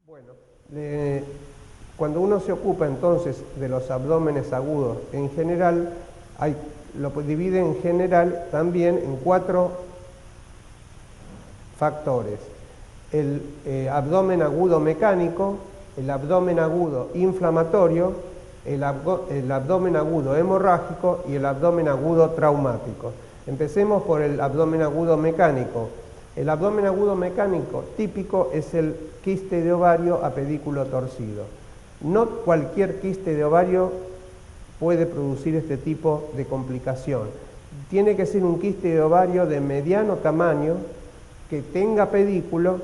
Bueno, cuando uno se ocupa entonces de los abdómenes agudos en general, lo divide en general también en 4 factores. El abdomen agudo mecánico, el abdomen agudo inflamatorio, el abdomen agudo hemorrágico y el abdomen agudo traumático. Empecemos por el abdomen agudo mecánico. El abdomen agudo mecánico típico es el quiste de ovario a pedículo torcido. No cualquier quiste de ovario puede producir este tipo de complicación. Tiene que ser un quiste de ovario de mediano tamaño, que tenga pedículo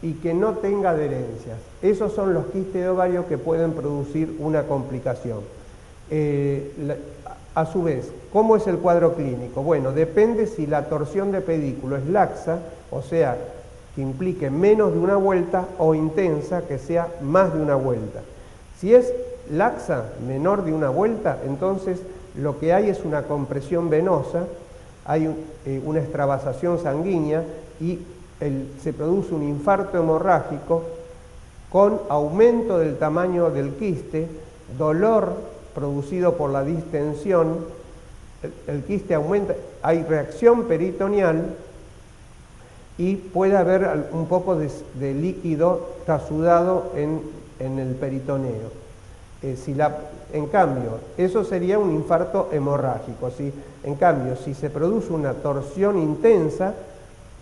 y que no tenga adherencias. Esos son los quistes de ovario que pueden producir una complicación. A su vez, ¿cómo es el cuadro clínico? Bueno, depende si la torsión de pedículo es laxa, o sea, que implique menos de una vuelta, o intensa, que sea más de una vuelta. Si es laxa, menor de una vuelta, entonces lo que hay es una compresión venosa, hay una extravasación sanguínea y se produce un infarto hemorrágico con aumento del tamaño del quiste, dolor producido por la distensión, el quiste aumenta, hay reacción peritoneal y puede haber un poco de líquido trasudado en el peritoneo. En cambio, eso sería un infarto hemorrágico, ¿sí? En cambio, si se produce una torsión intensa,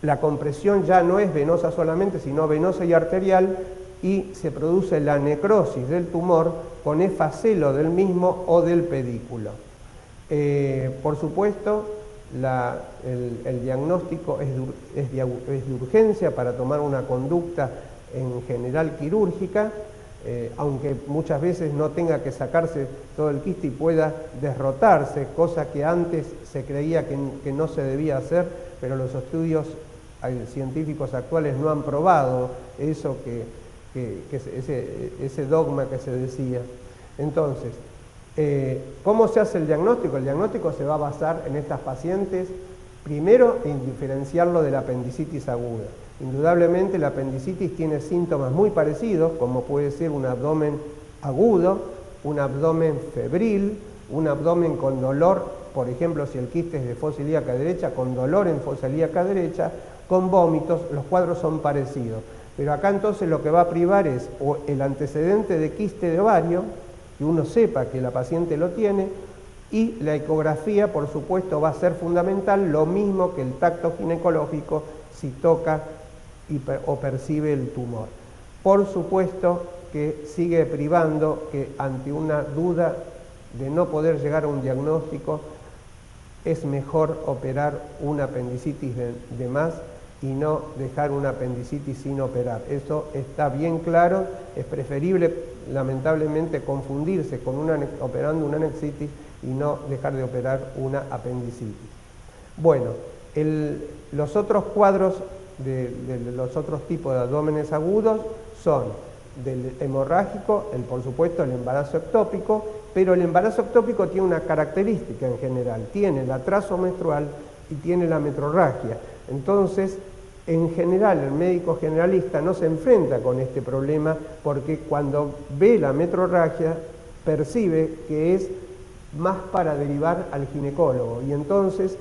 la compresión ya no es venosa solamente, sino venosa y arterial, y se produce la necrosis del tumor con efacelo del mismo o del pedículo. Por supuesto, el diagnóstico es de urgencia para tomar una conducta en general quirúrgica, aunque muchas veces no tenga que sacarse todo el quiste y pueda derrotarse, cosa que antes se creía que no se debía hacer, pero los estudios científicos actuales no han probado eso, ese dogma que se decía. Entonces, ¿cómo se hace el diagnóstico? El diagnóstico se va a basar en estas pacientes, primero en diferenciarlo de la apendicitis aguda. Indudablemente la apendicitis tiene síntomas muy parecidos, como puede ser un abdomen agudo, un abdomen febril, un abdomen con dolor, por ejemplo, si el quiste es de fosa ilíaca derecha, con dolor en fosa ilíaca derecha, con vómitos, los cuadros son parecidos. Pero acá entonces lo que va a privar es o el antecedente de quiste de ovario, que uno sepa que la paciente lo tiene, y la ecografía, por supuesto, va a ser fundamental, lo mismo que el tacto ginecológico si toca o percibe el tumor. Por supuesto que sigue privando que ante una duda de no poder llegar a un diagnóstico, es mejor operar una apendicitis de más y no dejar una apendicitis sin operar. Eso está bien claro, es preferible lamentablemente confundirse con operando una anexitis y no dejar de operar una apendicitis. Bueno, los otros cuadros de los otros tipos de abdómenes agudos son del hemorrágico, por supuesto el embarazo ectópico, pero el embarazo ectópico tiene una característica en general, tiene el atraso menstrual y tiene la metrorragia. Entonces, en general, el médico generalista no se enfrenta con este problema porque cuando ve la metrorragia percibe que es más para derivar al ginecólogo y entonces,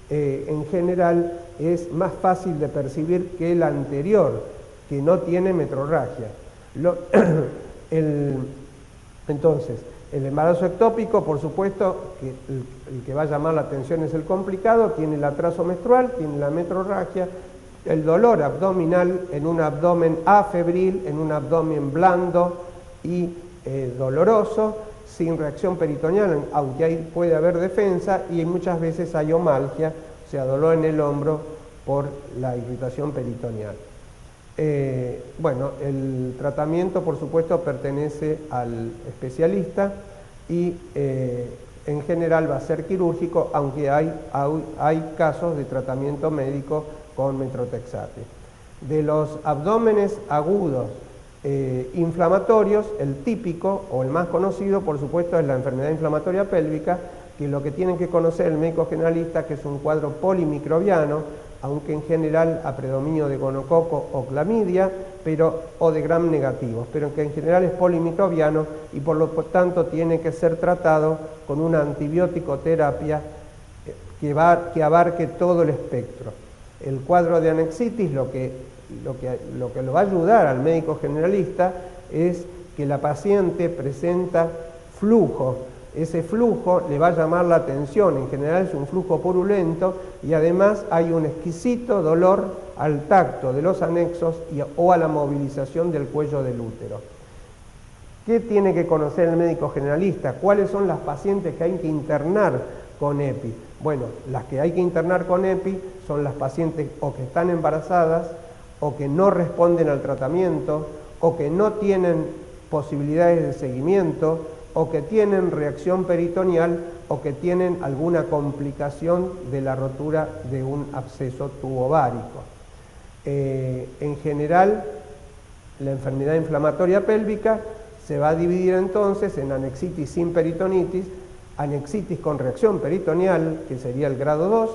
en general, es más fácil de percibir que el anterior, que no tiene metrorragia. Entonces, el embarazo ectópico, por supuesto, que el que va a llamar la atención es el complicado, tiene el atraso menstrual, tiene la metrorragia, el dolor abdominal en un abdomen afebril, en un abdomen blando y doloroso, sin reacción peritoneal, aunque ahí puede haber defensa, y muchas veces hay omalgia, o sea, dolor en el hombro por la irritación peritoneal. Bueno, el tratamiento, por supuesto, pertenece al especialista y en general va a ser quirúrgico, aunque hay casos de tratamiento médico con metrotexate. De los abdómenes agudos inflamatorios, el típico o el más conocido, por supuesto, es la enfermedad inflamatoria pélvica, que lo que tienen que conocer el médico generalista, que es un cuadro polimicrobiano, aunque en general a predominio de gonococo o clamidia, o de gram negativos, pero que en general es polimicrobiano y por lo tanto tiene que ser tratado con una antibiótico terapia que abarque todo el espectro. El cuadro de anexitis lo que lo va a ayudar al médico generalista es que la paciente presenta flujo. Ese flujo le va a llamar la atención, en general es un flujo purulento y además hay un exquisito dolor al tacto de los anexos o a la movilización del cuello del útero. ¿Qué tiene que conocer el médico generalista? ¿Cuáles son las pacientes que hay que internar con EPI? Bueno, las que hay que internar con EPI son las pacientes o que están embarazadas, o que no responden al tratamiento, o que no tienen posibilidades de seguimiento, o que tienen reacción peritoneal, o que tienen alguna complicación de la rotura de un absceso tubovárico. En general, la enfermedad inflamatoria pélvica se va a dividir entonces en anexitis sin peritonitis, anexitis con reacción peritoneal, que sería el grado 2,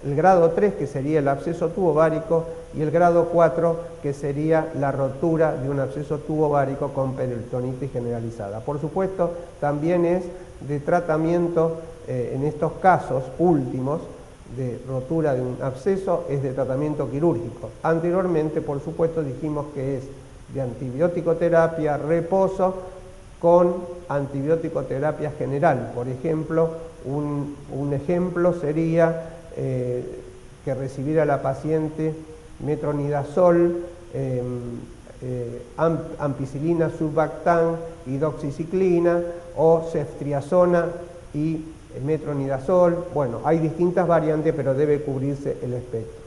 el grado 3, que sería el absceso tubovárico, y el grado 4, que sería la rotura de un absceso tubovárico con peritonitis generalizada. Por supuesto, también es de tratamiento, en estos casos últimos, de rotura de un absceso, es de tratamiento quirúrgico. Anteriormente, por supuesto, dijimos que es de antibiótico terapia, reposo, con antibiótico terapia general. Por ejemplo, un ejemplo sería que recibiera la paciente metronidazol, ampicilina, surbactam y doxiciclina, o ceftriaxona y metronidazol. Bueno, hay distintas variantes, pero debe cubrirse el espectro.